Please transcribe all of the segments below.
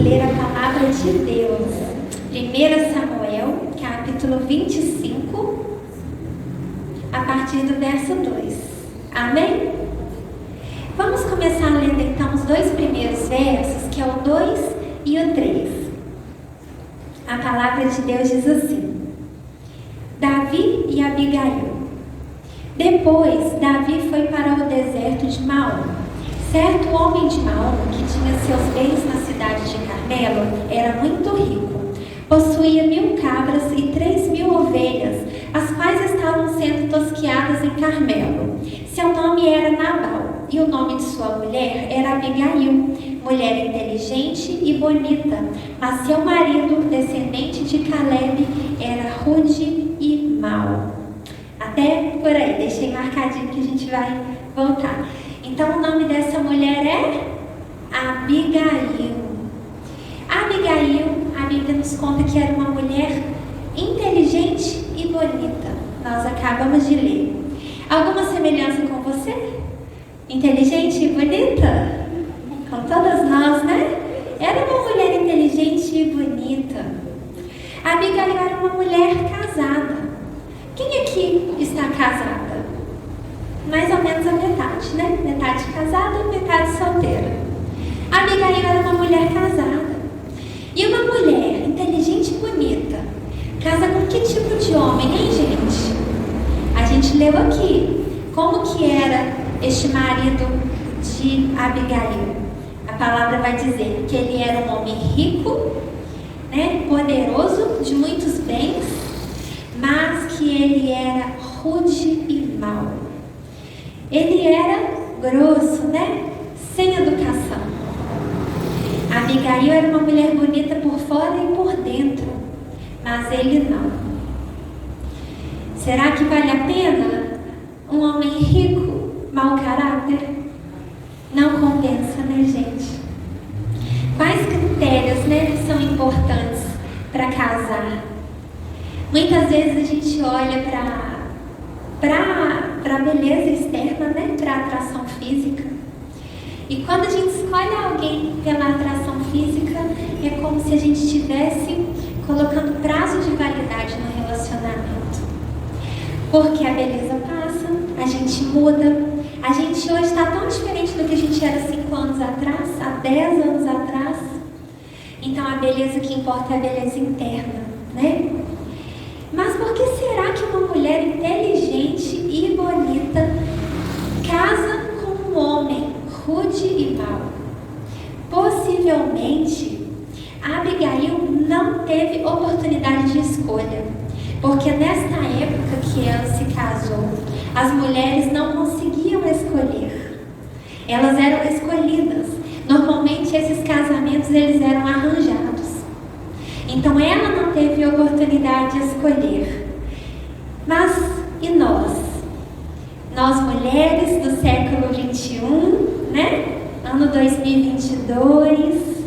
ler a palavra de Deus. 1 Samuel, capítulo 25, a partir do verso 2. Amém? Vamos começar lendo então os dois primeiros versos, que é o 2 e o 3. A palavra de Deus diz assim: Davi e Abigail. Depois, Davi foi para o deserto de Maom. Certo homem de Maom, que tinha seus bens na cidade de Carmelo, era muito rico. Possuía 1000 cabras e 3000 ovelhas, as quais estavam sendo tosqueadas em Carmelo. Seu nome era Nabal, e o nome de sua mulher era Abigail, mulher inteligente e bonita. Mas seu marido, descendente de Caleb, era rude e mau. Até por aí, deixei marcadinho que a gente vai voltar. Então o nome dessa mulher é Abigail. Abigail, a Bíblia nos conta que era uma mulher inteligente e bonita. Nós acabamos de ler. Alguma semelhança com você? Inteligente e bonita? Com todas nós, né? Era uma mulher inteligente e bonita. Abigail era uma mulher casada. Quem aqui está casada? Mais ou menos a metade, né? Metade casada e metade solteira. Abigail era uma mulher casada. E uma mulher inteligente e bonita casa com que tipo de homem, hein, gente? A gente leu aqui como que era este marido de Abigail. A palavra vai dizer que ele era um homem rico, né, poderoso, de muitos bens, mas que ele era rude e mau. Ele era grosso, né? Sem educação. Abigail era uma mulher bonita por fora e por dentro, mas ele não. Será que vale a pena um homem rico, mau caráter? Não compensa, né, gente? Quais critérios, né, são importantes para casar? Muitas vezes a gente olha para a beleza externa, né? Para a atração física. E quando a gente escolhe alguém pela atração física, é como se a gente estivesse colocando prazo de validade no relacionamento. Porque a beleza passa, a gente muda. A gente hoje está tão diferente do que a gente era 5 anos atrás, há 10 anos atrás. Então a beleza que importa é a beleza interna, né? Mas por que será que uma mulher inteligente e bonita casa com um homem rude e mau? Possivelmente, Abigail não teve oportunidade de escolha, porque nesta época que ela se casou, as mulheres não conseguiam escolher. Elas eram escolhidas. Normalmente esses casamentos eles eram arranjados. Então ela não teve oportunidade de escolher. Mas e nós? Nós mulheres do século 21, né? Ano 2022,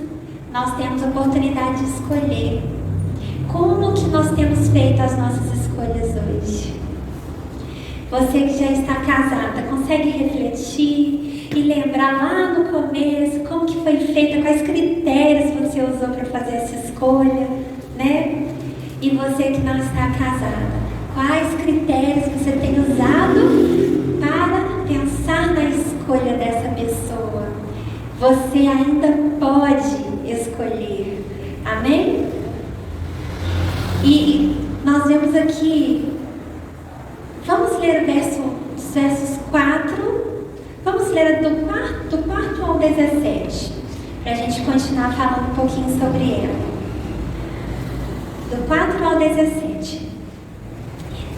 nós temos oportunidade de escolher. Como que nós temos feito as nossas escolhas hoje? Você que já está casada, consegue refletir e lembrar lá no começo como que foi feita, quais critérios você usou para fazer essa escolha, né? E você que não está casada, quais critérios você tem usado para pensar na escolha dessa pessoa? Você ainda pode escolher. Amém? E nós vemos aqui, vamos ler os versos 4, vamos ler do 4 ao 17, para a gente continuar falando um pouquinho sobre ela. Do 4 ao 17.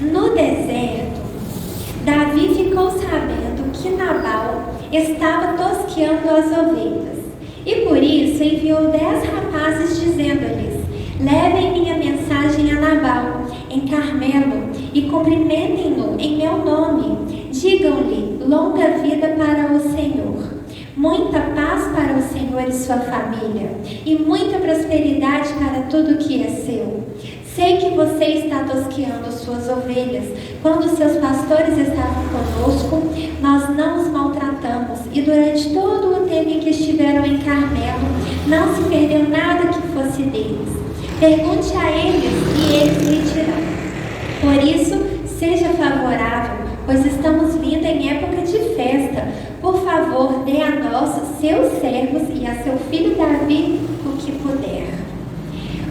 No deserto, Davi ficou sabendo que Nabal estava tosqueando as ovelhas, e por isso enviou 10 rapazes dizendo-lhes: levem minha mensagem a Nabal em Carmelo e cumprimentem-no em meu nome. Digam-lhe: longa vida para o Senhor, muita paz para o Senhor e sua família, e muita prosperidade para tudo que é seu. Sei que você está tosqueando suas ovelhas. Quando seus pastores estavam conosco, nós não os maltratamos, e durante todo o tempo em que estiveram em Carmelo, Não se perdeu nada que fosse deles. Pergunte a eles e eles lhe dirão. Por isso, seja favorável, pois estamos vindo em época de festa. Por favor, dê a nós, seus servos, e a seu filho Davi o que puder.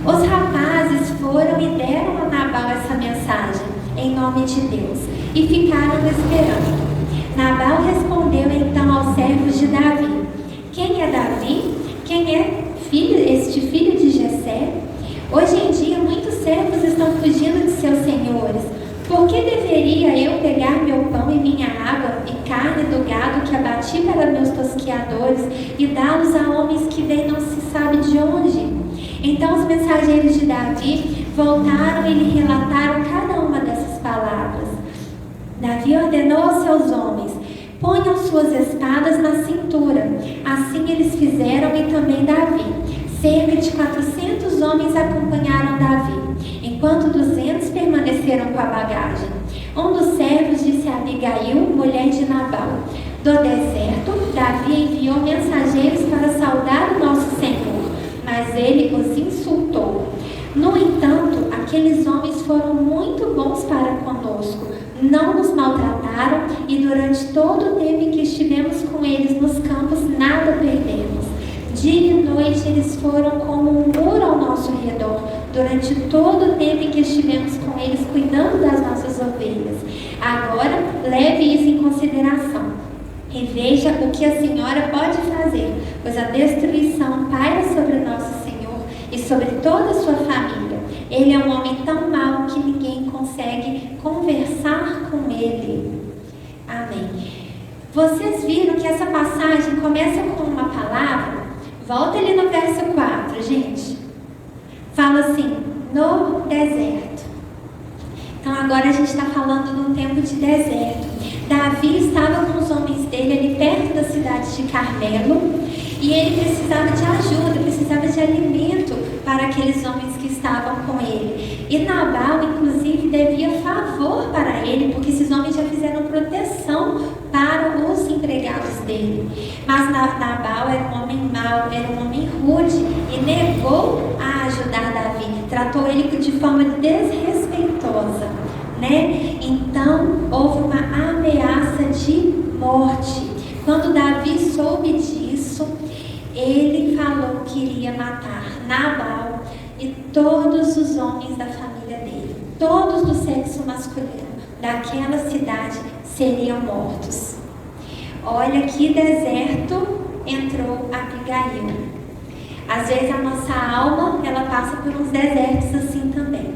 Os rapazes foram e deram a Nabal essa mensagem, em nome de Deus, e ficaram esperando. Nabal respondeu então aos servos de Davi: quem é Davi? Quem é este filho de Jessé? Hoje em dia muitos servos estão fugindo de seus senhores. Por que deveria eu pegar meu pão e minha água e carne do gado que abati para meus tosqueadores e dá-los a homens que vêm não se sabe de onde? Então os mensageiros de Davi voltaram e lhe relataram cada uma dessas palavras. Davi ordenou aos seus homens: ponham suas espadas na cintura. Assim eles fizeram e também Davi. Cerca de 400 homens acompanharam Davi, enquanto 200 permaneceram com a bagagem. Um dos servos disse a Abigail, mulher de Nabal: do deserto, Davi enviou mensageiros para saudar o nosso Senhor, mas ele os insultou. No entanto, aqueles homens foram muito bons para conosco, não nos maltrataram e durante todo o tempo em que estivemos com eles nos campos, nada perdemos. Dia e noite eles foram como um muro ao nosso redor, durante todo o tempo em que estivemos com eles cuidando das nossas ovelhas. Agora, leve isso em consideração e veja o que a senhora pode fazer, pois a destruição paira sobre nosso Senhor e sobre toda a sua família. Ele é um homem tão mau que ninguém consegue conversar com ele. Amém. Vocês viram que essa passagem começa com uma palavra? Volta ali no verso 4, gente. Fala assim: no deserto. Então agora a gente está falando de um tempo de deserto. Davi estava com os homens dele ali perto da cidade de Carmelo e ele precisava de ajuda, precisava de alimento para aqueles homens que estavam com ele. E Nabal, inclusive, devia favor para ele, porque esses homens já fizeram proteção para os empregados dele. Mas Nabal era um homem mau, era um homem rude e negou a ajudar Davi, tratou ele de forma desrespeitosa, né? Então houve uma ameaça de morte. Quando Davi soube disso, ele falou que iria matar Nabal e todos os homens da família dele, todos do sexo masculino daquela cidade seriam mortos. Olha que deserto entrou Abigail. Às vezes a nossa alma, ela passa por uns desertos assim também.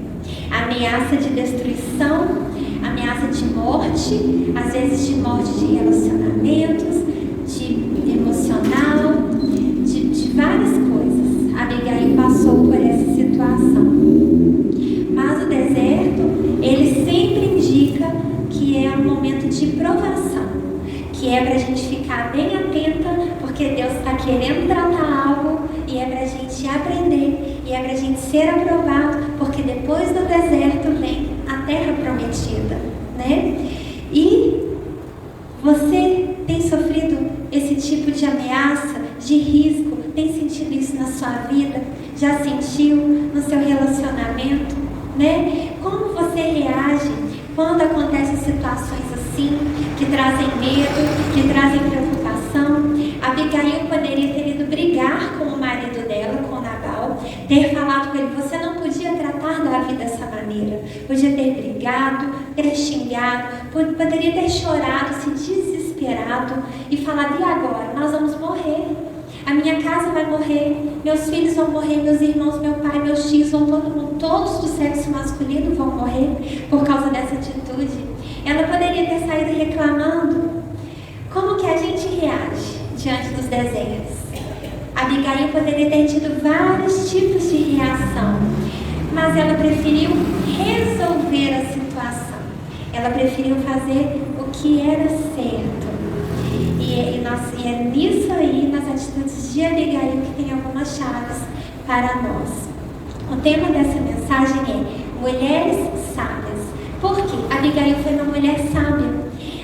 Ameaça de destruição, ameaça de morte, às vezes de morte de relacionamentos, de emocional, de várias coisas. Abigail passou por essa situação. Mas o deserto, ele sempre indica que é um momento de provação, que é para a gente ficar bem atenta, porque Deus está querendo tratar algo e é para a gente aprender e é para a gente ser aprovado, porque depois do deserto vem a terra prometida, né? E você tem sofrido esse tipo de ameaça, de risco? Tem sentido isso na sua vida? Já sentiu no seu relacionamento, né? Como você reage quando acontecem situações assim, que trazem medo, que trazem preocupação? Abigail poderia ter ido brigar com o marido dela, com Nabal, ter falado com ele: você não podia tratar Davi dessa maneira. Podia ter brigado, ter xingado, poderia ter chorado, se desesperado e falado: e agora? Nós vamos morrer. A minha casa vai morrer, meus filhos vão morrer, meus irmãos, meu pai, meus tios, todos do sexo masculino vão morrer por causa dessa atitude. Ela poderia ter saído reclamando. Como que a gente reage diante dos desertos? Abigail poderia ter tido vários tipos de reação, mas ela preferiu resolver a situação. Ela preferiu fazer o que era certo. E é nisso aí, nas atitudes de Abigail, que tem algumas chaves para nós. O tema dessa mensagem é Mulheres Sábias. Por quê? Abigail foi uma mulher sábia.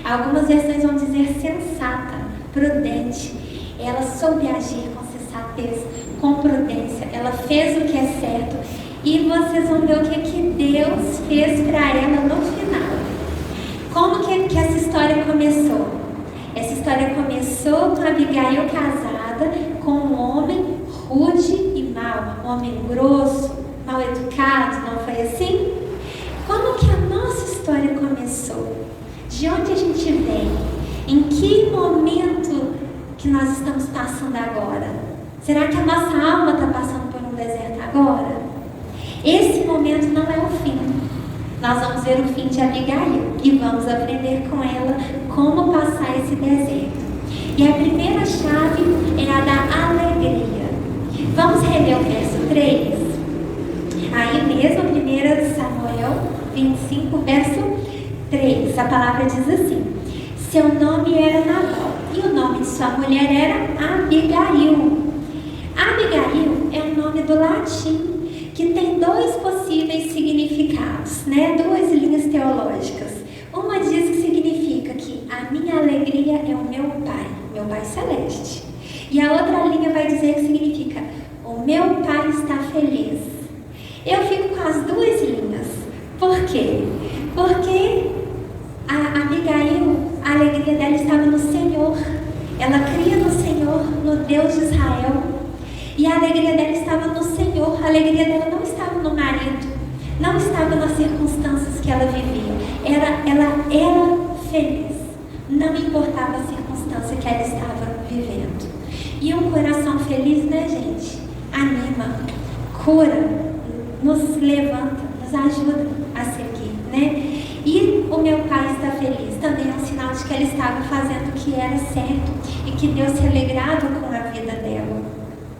Algumas versões vão dizer sensata, prudente. Ela soube agir com sensatez, com prudência, ela fez o que é certo. E vocês vão ver o que Deus fez para ela no final. Como que essa história começou? Essa história começou com Abigail casada com um homem rude e mau, um homem grosso, mal educado, não foi assim? Como que a nossa história começou? De onde a gente vem? Em que momento que nós estamos passando agora? Será que a nossa alma está passando por um deserto agora? Esse momento não é o fim. Nós vamos ver o fim de Abigail e vamos aprender com ela como passar esse deserto. E a primeira chave é a da alegria. Vamos reler o verso 3? Aí mesmo, 1 Samuel 25, verso 3. A palavra diz assim: seu nome era Nabal e o nome de sua mulher era Abigail. Abigail é um nome do latim que tem dois possíveis significados, duas linhas teológicas. Uma diz que significa que a minha alegria é o meu Pai celeste. E a outra linha vai dizer que significa o meu Pai está feliz. Eu fico com as duas linhas. Por quê? Porque a Abigail, a alegria dela estava no Senhor. Ela cria no Senhor, no Deus de Israel. E a alegria dela estava no Senhor. A alegria dela não estava no marido, não estava nas circunstâncias que ela vivia. Ela era feliz, não importava a circunstância que ela estava vivendo. E um coração feliz, gente? Anima, cura, nos levanta, nos ajuda a seguir, E o meu Pai está feliz. Também é um sinal de que ela estava fazendo o que era certo e que Deus se alegrava com a vida dela.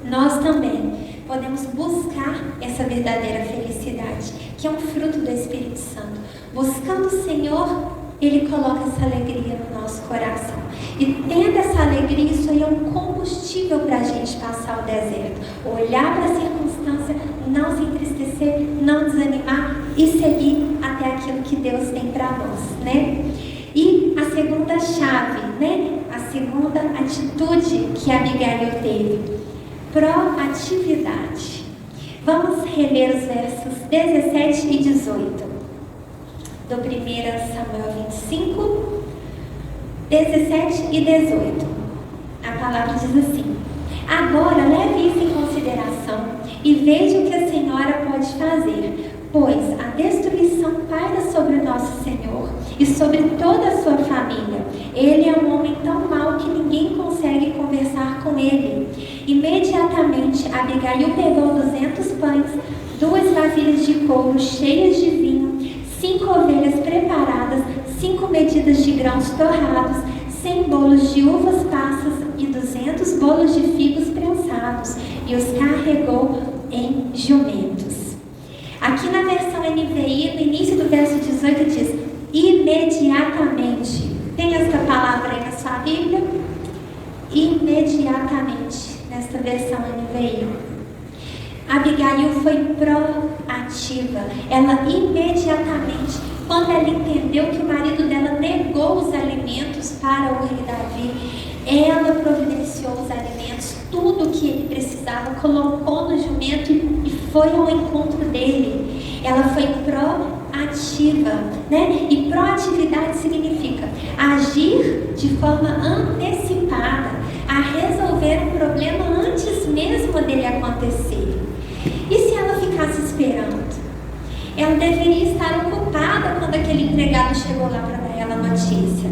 Nós também podemos buscar essa verdadeira felicidade, que é um fruto do Espírito Santo. Buscando o Senhor, Ele coloca essa alegria no nosso coração. E tendo essa alegria, isso aí é um combustível para a gente passar o deserto. Olhar para a circunstância, não se entristecer, não desanimar e seguir até aquilo que Deus tem para nós, E a segunda chave, a segunda atitude que Abigail teve: proatividade. Vamos reler os versos 17 e 18 do 1 Samuel 25, 17 e 18. A palavra diz assim: agora leve isso em consideração e veja o que a senhora pode fazer, pois a destruição paira sobre o nosso Senhor e sobre toda a sua família. Ele é um homem tão mau que ninguém consegue conversar com ele. Imediatamente Abigail pegou 200 pães, 2 vasilhas de couro cheias de vinho, 5 ovelhas preparadas, 5 medidas de grãos torrados, 100 bolos de uvas passas e 200 bolos de figos prensados, e os carregou em jumentos. Aqui na versão NVI, no início do verso 18 diz: imediatamente. Tem essa palavra aí na sua Bíblia? Imediatamente, nesta versão NVI. Abigail foi proativa. Ela imediatamente, quando ela entendeu que o marido dela negou os alimentos para o rei Davi, ela providenciou os alimentos, tudo o que ele precisava, colocou no jumento e foi ao encontro dele. Ela foi proativa, E proatividade significa agir de forma antecipada, a resolver um problema antes mesmo dele acontecer. E se ela ficasse esperando? Ela deveria estar ocupada quando aquele empregado chegou lá para dar ela a notícia.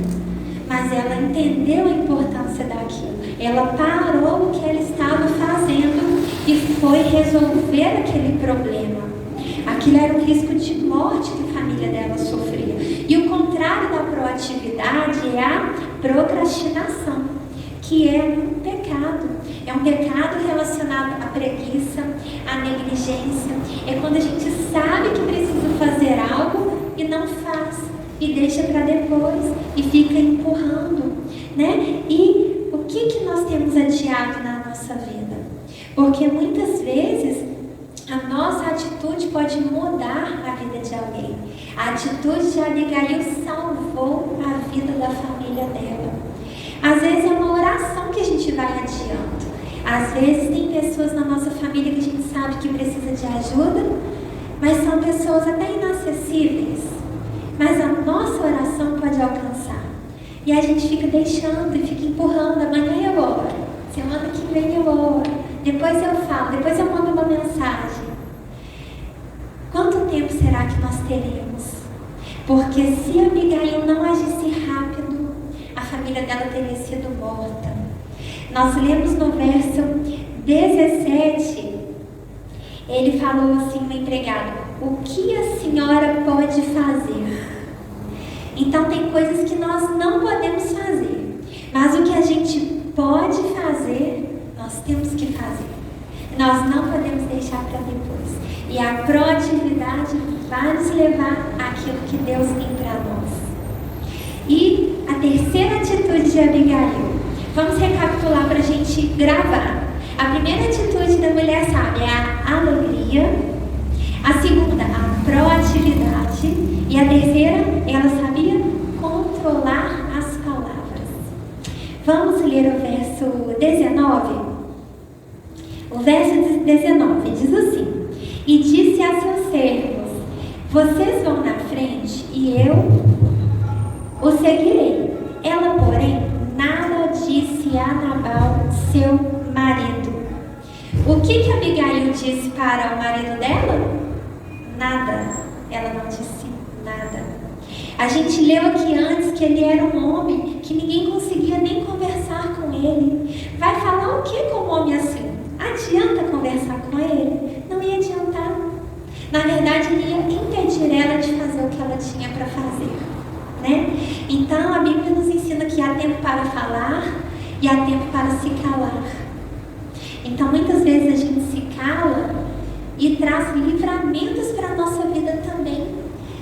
Mas ela entendeu a importância daquilo. Ela parou o que ela estava fazendo e foi resolver aquele problema. Aquilo era um risco de morte que a família dela sofria. E o contrário da proatividade é a procrastinação, que é um pecado. É um pecado relacionado à preguiça, à negligência. É quando a gente sabe que precisa fazer algo e não faz, e deixa para depois, e fica empurrando, E o que nós temos adiado na nossa vida? Porque muitas vezes a nossa atitude pode mudar a vida de alguém. A atitude de Abigail salvou a vida da família dela. Às vezes é uma oração que a gente vai adiando. Às vezes tem pessoas na nossa família que a gente sabe que precisa de ajuda, mas são pessoas até inacessíveis, mas a nossa oração pode alcançar. E a gente fica deixando e fica empurrando. Amanhã eu oro, semana que vem eu oro, depois eu falo, depois eu mando uma mensagem. Quanto tempo será que nós teremos? Porque se Abigail não agisse rápido, a família dela teria sido morta. Nós lemos no verso 17, ele falou assim, o empregado: o que a senhora pode fazer? Então tem coisas que nós não podemos fazer, mas o que a gente pode fazer, nós temos que fazer. Nós não podemos deixar para depois. E a proatividade vai nos levar àquilo que Deus tem para nós. E a terceira atitude de Abigail, vamos recapitular para a gente gravar. A primeira atitude da mulher sábia é a alegria. A segunda, a proatividade. E a terceira, ela sabia controlar as palavras. Vamos ler o verso 19? O verso 19 diz assim: e disse a seus servos: vocês vão na frente e eu o seguirei. Ela, porém, nada disse a Nabal, seu marido. O que Abigail disse para o marido dela? Nada. Ela não disse nada. A gente leu aqui antes que ele era um homem que ninguém conseguia nem conversar com ele. Vai falar o que com um homem assim? Adianta conversar com ele? Não ia adiantar. Na verdade, ele ia impedir ela de fazer o que ela tinha para fazer, né? Então, a Bíblia nos ensina que há tempo para falar e há tempo para se calar. Então, muitas vezes a gente se cala e traz livramentos para a nossa vida também,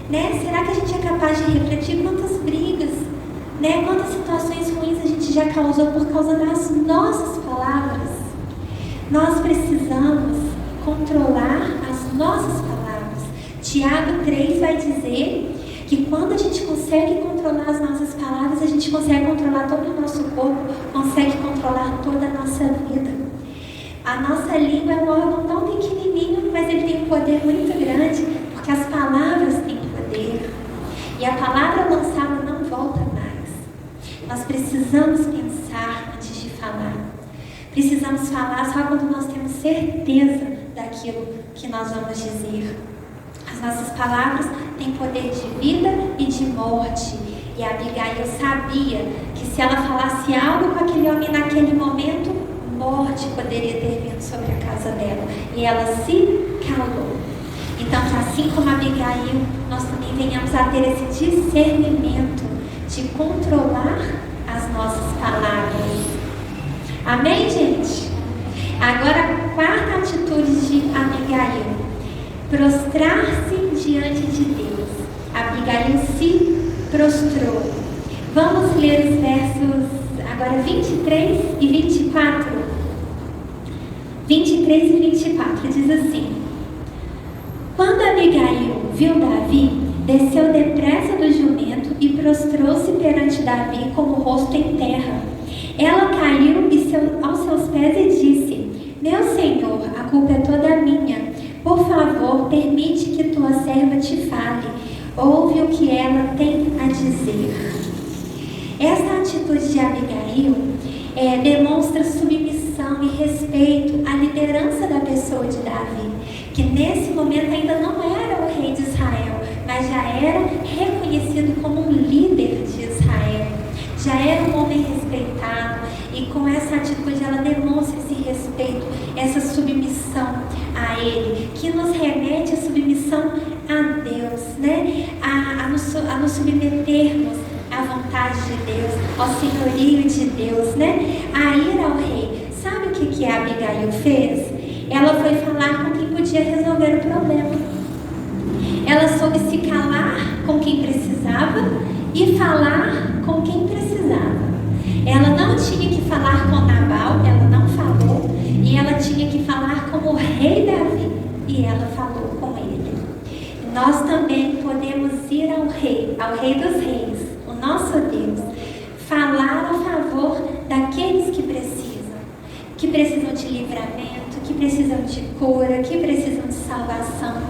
né? Será que a gente é capaz de refletir quantas brigas, né? Quantas situações ruins a gente já causou por causa das nossas palavras? Nós precisamos controlar as nossas palavras. Tiago 3 vai dizer que quando a gente consegue controlar as nossas palavras, a gente consegue controlar todo o nosso corpo, consegue controlar toda a nossa vida. A nossa língua é um órgão tão pequenininho, mas ele tem um poder muito grande, porque as palavras têm poder. E a palavra lançada não volta mais. Nós precisamos pensar antes de falar. Precisamos falar só quando nós temos certeza daquilo que nós vamos dizer. As nossas palavras têm poder de vida e de morte. E a Abigail sabia que se ela falasse algo com aquele homem naquele momento, morte poderia ter vindo sobre a casa dela. E ela se calou. Então, que assim como a Abigail, nós também venhamos a ter esse discernimento de controlar as nossas palavras. Amém, gente? Agora, a quarta atitude de Abigail: prostrar-se diante de Deus. Abigail se prostrou. Vamos ler os versos agora 23 e 24. 23 e 24 diz assim: quando Abigail viu Davi, desceu depressa do jumento e prostrou-se perante Davi com o rosto em terra. Ela caiu aos seus pés e disse: meu senhor, a culpa é toda minha. Por favor, permite que tua serva te fale. Ouve o que ela tem a dizer. Esta atitude de Abigail demonstra submissão e respeito à liderança da pessoa de Davi, que nesse momento ainda não era o rei de Israel, mas já era reconhecido como um líder de Israel. Já era um homem respeitado, e com essa atitude ela demonstra esse respeito, essa submissão a Ele, que nos remete à submissão a Deus, né? A nos submetermos à vontade de Deus, ao senhorio de Deus, né? A ir ao rei. Sabe o que a Abigail fez? Ela foi falar com quem podia resolver o problema. Ela soube se calar com quem precisava e falar com quem precisava. Ela não tinha que falar com Nabal, ela não falou, e ela tinha que falar com o rei Davi, e ela falou com ele. Nós também podemos ir ao rei dos reis, o nosso Deus, falar a favor daqueles que precisam. que precisam de livramento, que precisam de cura, que precisam de salvação.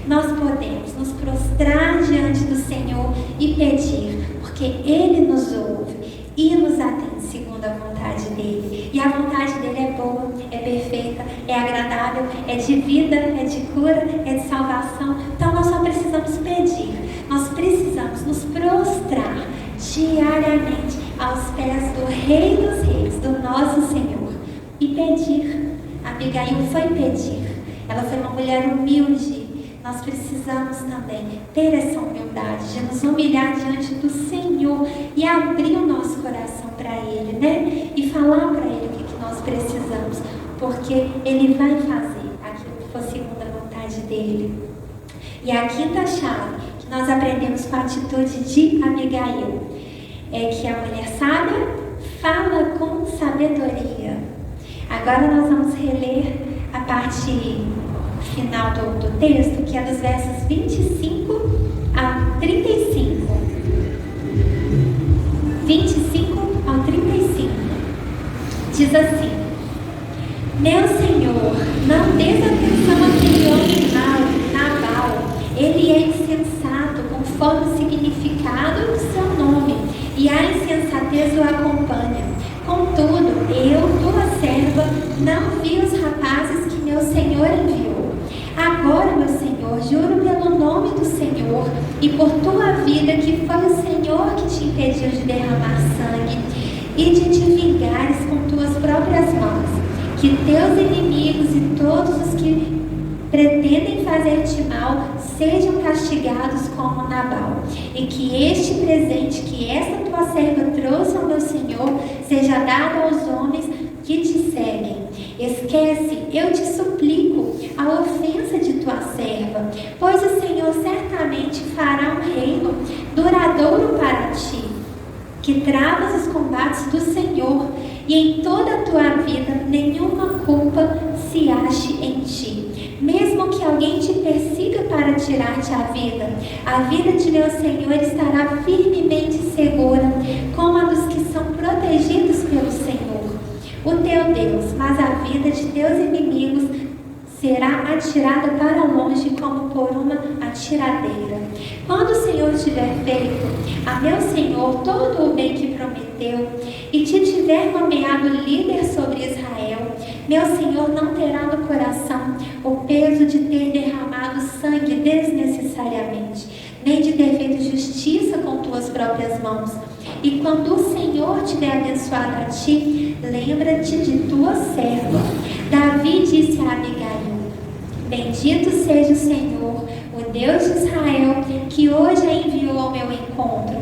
Nós podemos nos prostrar diante do Senhor e pedir, porque Ele nos ouve e nos atende segundo a vontade dEle. E a vontade dEle é boa, é perfeita, é agradável, é de vida, é de cura, é de salvação. Então nós só precisamos pedir, nós precisamos nos prostrar diariamente aos pés do Rei dos Reis, do nosso Senhor, e pedir. Abigail foi pedir, ela foi uma mulher humilde. Nós precisamos também ter essa humildade de nos humilhar diante do Senhor e abrir o nosso coração para Ele, né? E falar para Ele o que nós precisamos, porque Ele vai fazer aquilo que for segundo a vontade dEle. E a quinta chave que nós aprendemos com a atitude de Abigail é que a mulher sábia fala com sabedoria. Agora nós vamos reler a parte final do texto, que é dos versos 25 a 35. 25 ao 35. Diz assim: Meu Senhor, não dês atenção àquele homem mau, Nabal. Ele é insensato, conforme o significado do seu nome, e a insensatez o acompanha. Contudo, eu, tua serva, não vi os rapazes que meu Senhor enviou. Agora, meu Senhor, juro pelo nome do Senhor e por tua vida que foi o Senhor que te impediu de derramar sangue e de te vingares com tuas próprias mãos, que teus inimigos e todos os que pretendem fazer-te mal sejam castigados como Nabal, e que este presente que esta tua serva trouxe ao meu Senhor seja dado aos homens que te seguem. Esquece, eu te suplico, a ofensa de tua serva, pois o Senhor certamente fará um reino duradouro para ti, que travas os combates do Senhor, e em toda a tua vida nenhuma culpa se ache em ti. Mesmo que alguém te persiga para tirar-te a vida de meu Senhor estará firmemente segura, como a dos que são protegidos pelo Senhor, o teu Deus, mas a vida de teus inimigos será atirada para longe como por uma atiradeira. Quando o Senhor tiver feito a meu Senhor todo o bem que prometeu e te tiver nomeado líder sobre Israel, meu Senhor não terá no coração o peso de ter derramado sangue desnecessariamente, nem de ter feito justiça com tuas próprias mãos. E quando o Senhor tiver abençoado a ti, lembra-te de tua serva. Davi disse a Abigail: Bendito seja o Senhor, o Deus de Israel, que hoje a enviou ao meu encontro.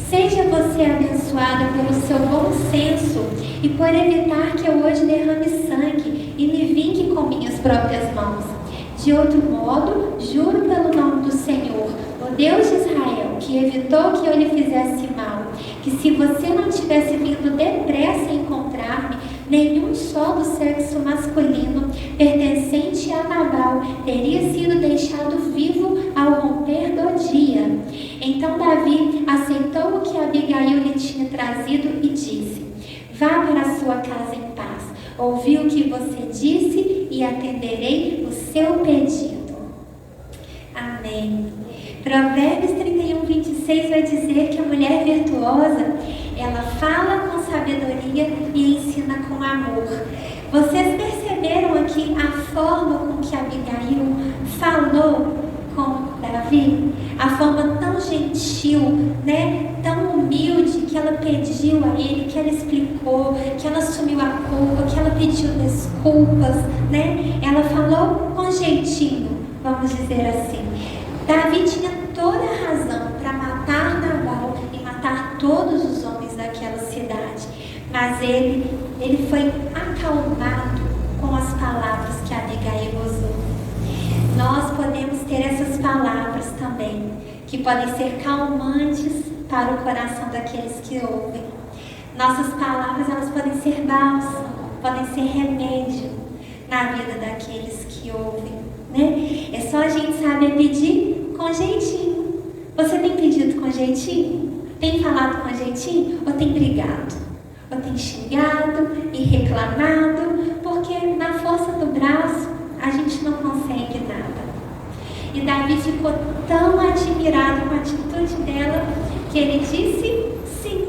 Seja você abençoada pelo seu bom senso e por evitar que eu hoje derrame sangue e me vingue com minhas próprias mãos. De outro modo, juro pelo nome do Senhor, o Deus de Israel, que evitou que eu lhe fizesse mal, que se você não tivesse vindo depressa encontrar-me, nenhum só do sexo masculino pertencente a Nabal teria sido deixado vivo ao romper do dia. Então Davi aceitou o que Abigail lhe tinha trazido e disse: Vá para a sua casa em paz. Ouvi o que você disse e atenderei o seu pedido. Amém. Provérbios 31, 26 vai dizer que a mulher virtuosa, ela fala com sabedoria e ensina com amor. Vocês perceberam aqui a forma com que Abigail falou com Davi? A forma tão gentil, né? Tão humilde, que ela pediu a ele, que ela explicou, que ela assumiu a culpa, que ela pediu desculpas, né? Ela falou com jeitinho, vamos dizer assim. Davi tinha toda a razão para matar Nabal e matar todos os homens daquela cidade, mas ele foi acalmado com as palavras que Abigail usou. Nós podemos ter essas palavras também, que podem ser calmantes para o coração daqueles que ouvem. Nossas palavras, elas podem ser bálsamo, podem ser remédio na vida daqueles que ouvem, né? É só a gente saber pedir com jeitinho. Você tem pedido com jeitinho? Tem falado com jeitinho? Ou tem brigado? ou tem xingado e reclamado, porque na força do braço a gente não consegue nada. E Davi ficou tão admirado com a atitude dela que ele disse sim.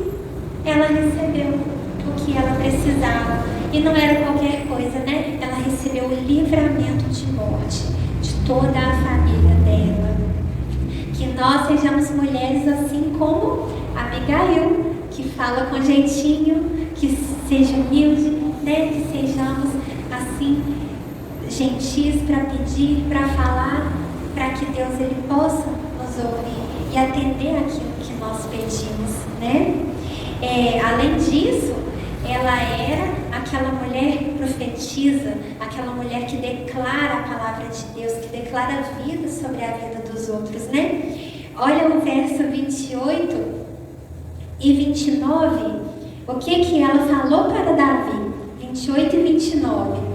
Ela recebeu o que ela precisava. E não era qualquer coisa, né? Ela recebeu o livramento de morte de toda a família dela. Que nós sejamos mulheres assim como Abigail, que fala com jeitinho, que seja humilde, né? Que sejamos assim gentis para pedir, para falar, para que Deus ele possa nos ouvir e atender aquilo que nós pedimos, né? Além disso, ela era aquela mulher profetisa, aquela mulher que declara a palavra de Deus, que declara vida sobre a vida dos outros, né? Olha o verso 28 e 29, o que ela falou para Davi, 28 e 29.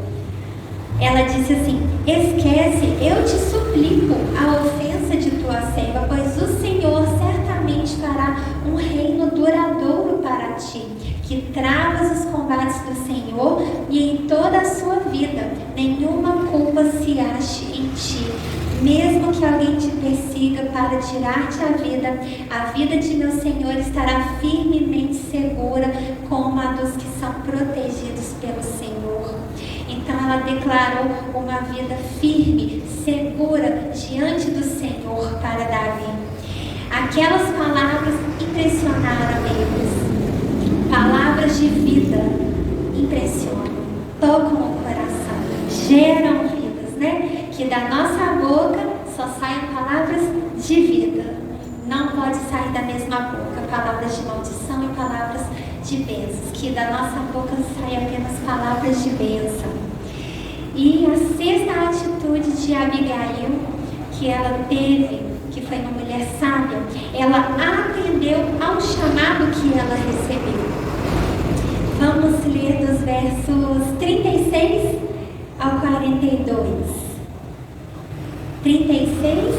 Ela disse assim: esquece, eu te suplico, a ofensa de tua serva, pois o Senhor certamente fará um reino duradouro para ti, que travas os combates do Senhor, e em toda a sua vida nenhuma culpa se ache em ti. Mesmo que alguém te persiga para tirar-te a vida de meu Senhor estará firmemente segura, como a dos que são protegidos pelo Senhor. Então ela declarou uma vida firme, segura diante do Senhor para Davi. Aquelas palavras impressionaram eles. Palavras de vida impressionam, tocam o coração, geram vidas, né? Que da nossa boca só saem palavras de vida. Não pode sair da mesma boca palavras de maldição e palavras de bênçãos. Que da nossa boca saem apenas palavras de bênção. E a sexta atitude de Abigail que ela teve, que foi uma mulher sábia, ela atendeu ao chamado que ela recebeu. Vamos ler dos versos 36 ao 42. 36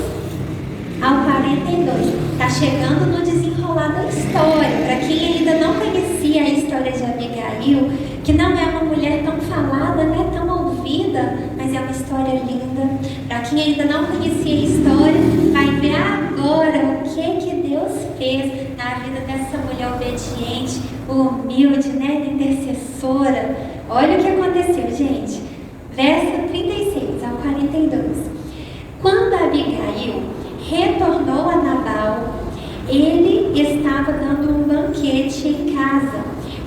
ao 42. Está chegando no desenrolar da história. Para quem ainda não conhecia a história de Abigail, que não é uma mulher tão falada, não é tão ouvida, mas é uma história linda. Para quem ainda não conhecia a história, vai ver agora o que Deus fez na vida dessa mulher obediente, humilde, né, intercessora. Olha o que aconteceu, gente. Verso 36 ao 42. Quando Abigail retornou a Nabal, ele estava dando um banquete em casa,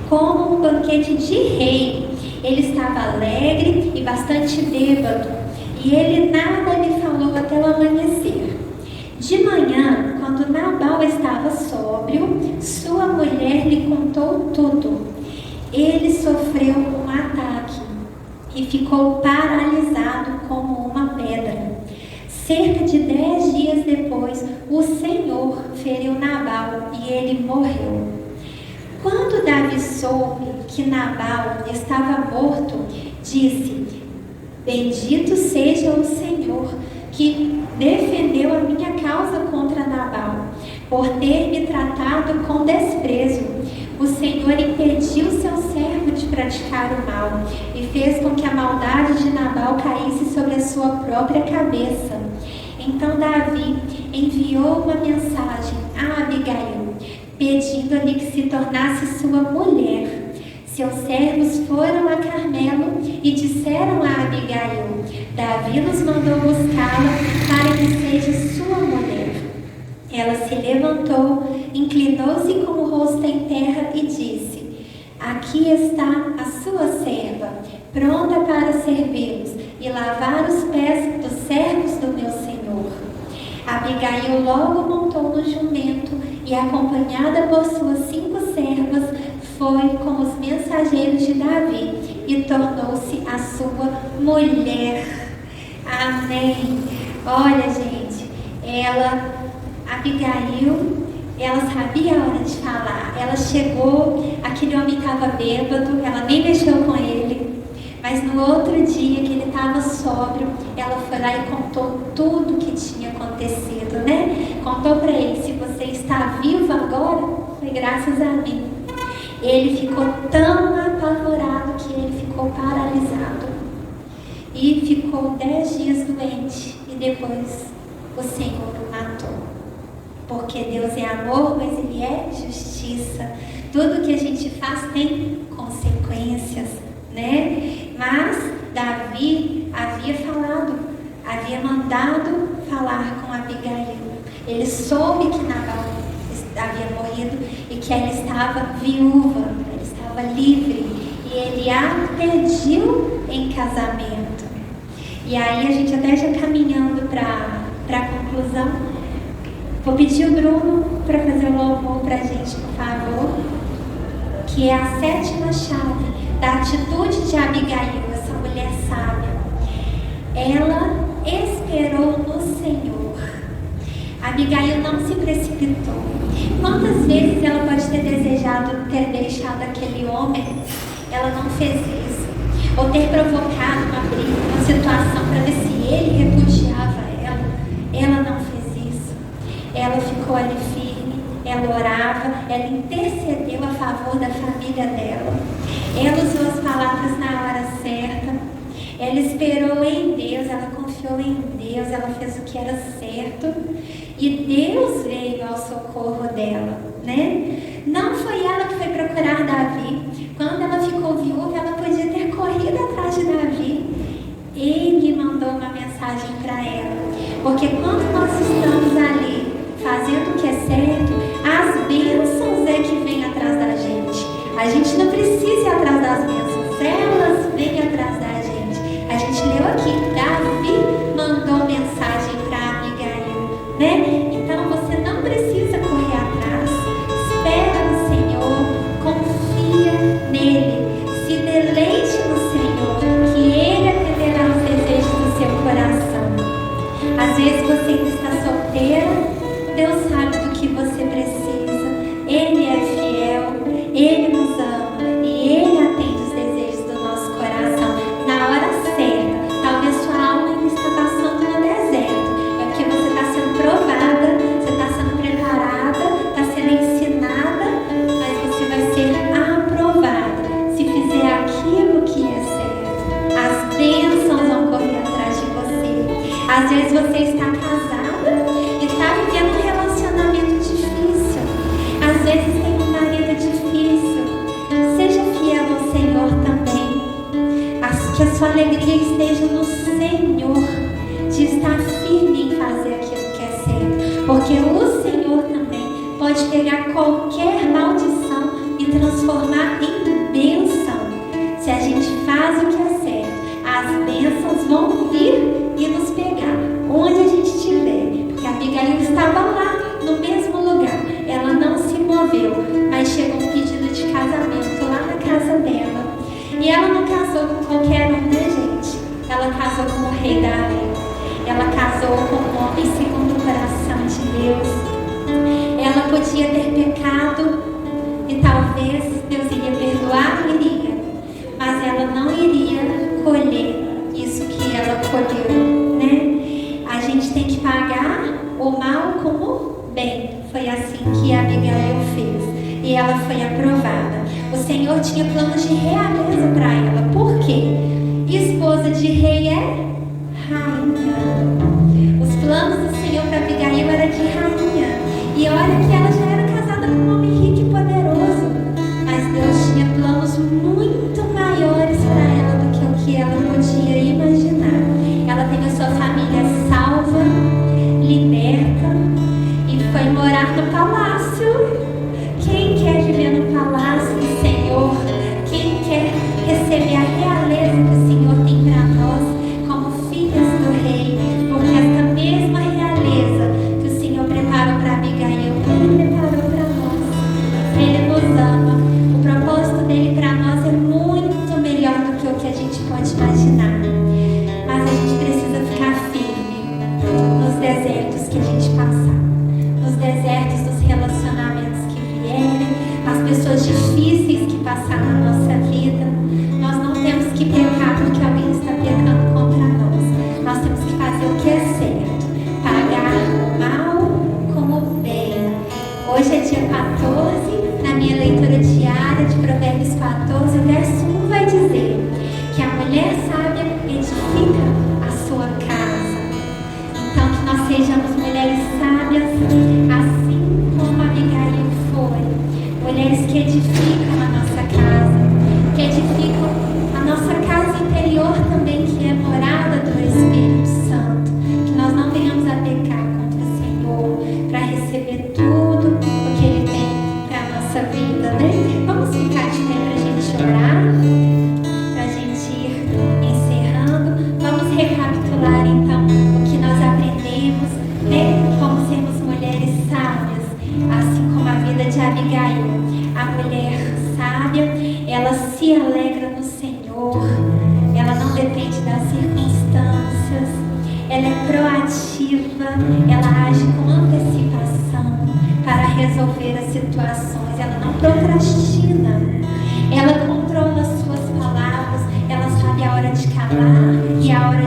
como um banquete de rei. Ele estava alegre e bastante bêbado, e ele nada lhe falou até o amanhecer. De manhã, quando Nabal estava sóbrio, sua mulher lhe contou tudo. Ele sofreu um ataque e ficou paralisado como uma pedra. Cerca de 10 dias depois, o Senhor feriu Nabal e ele morreu. Quando Davi soube que Nabal estava morto, disse: bendito seja o Senhor, que defendeu a minha causa contra Nabal, por ter me tratado com desprezo. O Senhor impediu seu servo de praticar o mal e fez com que a maldade de Nabal caísse sobre a sua própria cabeça. Então Davi enviou uma mensagem a Abigail, pedindo-lhe que se tornasse sua mulher. Seus servos foram a Carmelo e disseram a Abigail: Davi nos mandou buscá-la para que seja sua mulher. Ela se levantou, inclinou-se com o rosto em terra e disse: aqui está a sua serva, pronta para servi-los e lavar os pés dos servos do meu senhor. Abigail logo montou no jumento e, acompanhada por suas 5 servas, foi com os mensageiros de Davi e tornou-se a sua mulher. Amém. Olha, gente, Abigail, ela sabia a hora de falar. Ela chegou, aquele homem estava bêbado, ela nem mexeu com ele. Mas no outro dia que ele estava sóbrio, ela foi lá e contou tudo o que tinha acontecido, né? Contou para ele: se você está vivo agora, foi graças a mim. Ele ficou tão apavorado que ele ficou paralisado. E ficou 10 dias doente. E depois o Senhor o matou. Porque Deus é amor, mas Ele é justiça. Tudo que a gente faz tem consequências, né? Mas Davi havia mandado falar com Abigail. Ele soube que Nabal havia morrido e que ela estava viúva, ela estava livre, e ele a pediu em casamento. E aí a gente até já caminhando para a conclusão, vou pedir o Bruno para fazer o louvor para a gente, por favor, que é a 7ª chave da atitude de Abigail, essa mulher sábia. Ela esperou no Senhor. Abigail não se precipitou. Quantas vezes ela pode ter desejado ter deixado aquele homem? Ela não fez isso. Ou ter provocado uma briga, uma situação para ver se ele repudiava ela. Ela não fez isso. Ela ficou ali firme, ela orava, ela intercedeu a favor da família dela. Ela usou as palavras na hora certa. Ela esperou em Deus, ela confiou em Deus, ela fez o que era certo. E Deus veio ao socorro dela, né? Não foi ela que foi procurar Davi. Quando ela ficou viúva, ela podia ter corrido atrás de Davi. Ele mandou uma mensagem para ela. Porque quando nós estamos ali fazendo o que é certo, as bênçãos é que vêm atrás da gente. A gente não precisa ir atrás das bênçãos, elas vêm atrás da gente. A gente leu aqui, Davi mandou mensagem para Abigail, né? Então você não precisa correr atrás. Espera no Senhor, confia nele, se deleite no Senhor, que Ele atenderá os desejos do seu coração. Às vezes você ainda está solteira, Deus sabe do que você precisa. Ele é fiel, Ele nos ama e Ele atende os desejos do nosso coração na hora certa. Talvez sua alma ainda está passando no deserto. É porque você está sendo provada, você está sendo preparada, está sendo ensinada, mas você vai ser aprovada se fizer aquilo que é certo. As bênçãos vão correr atrás de você. Às vezes você está casada e está vivendo um relacionamento difícil. Às vezes tem um marido difícil. Seja fiel ao Senhor também. Que a sua alegria esteja no Senhor, de estar firme em fazer aquilo que é certo. Porque o Senhor também pode pegar qualquer maldição e transformar em bênção. Se a gente faz o que é certo, as bênçãos vão vir e nos pegar onde a gente estiver. Porque a Abigail estava lá, no mesmo lugar. Ela não se moveu, mas chegou um pedido de casamento lá na casa dela. E ela não casou com qualquer um, né, gente? Ela casou com o rei Davi. Ela casou com um homem segundo o coração de Deus. Ela podia ter pecado e talvez Deus iria perdoar, iria. Mas ela não iria colher isso que ela colheu, né? A gente tem que pagar o mal como o bem. Foi assim que a Abigail fez. E ela foi aprovada. O Senhor tinha planos de realeza para ela. Por quê? Esposa de rei é rainha. Os planos do Senhor para Abigail era de rainha. E olha que ela já era casada com um homem rico e poderoso. Mas Deus tinha planos muito maiores para ela do que o que ela podia imaginar. Ela teve a sua família salva, liberta e foi morar no palácio. Quem quer viver no palácio do Senhor? Quem quer receber a realeza que o Senhor tem para nós como filhas do rei? Porque essa mesma realeza que o Senhor preparou para Abigail, Ele preparou para nós. Ele nos ama. O propósito dele para nós é muito melhor do que o que a gente pode imaginar. Mas a gente precisa ficar firme nos desertos que a gente passar, nos desertos dos relacionamentos que vierem, as pessoas difíceis que passaram na nossa vida. Nós não temos que pecar porque alguém está pecando contra nós. Nós temos que fazer o que é certo, pagar o mal como o bem. Hoje é dia 14, na minha leitura diária de sejamos mulheres sábias, assim como Abigail foi. Mulheres que edificam a nossa casa, que edificam a nossa casa interior também, que é morada do Espírito Santo. Que nós não venhamos a pecar contra o Senhor, para receber tudo o que Ele tem para a nossa vida, né? Vamos ficar de pé para a gente orar, para a gente ir encerrando. Vamos recapitular então o que nós aprendemos, né? Como sermos mulheres sábias, assim como a vida de Abigail. A mulher sábia, ela se alegra no Senhor, ela não depende das circunstâncias, ela é proativa, ela age com antecipação para resolver as situações, ela não procrastina, ela controla as suas palavras, ela sabe a hora de calar e a hora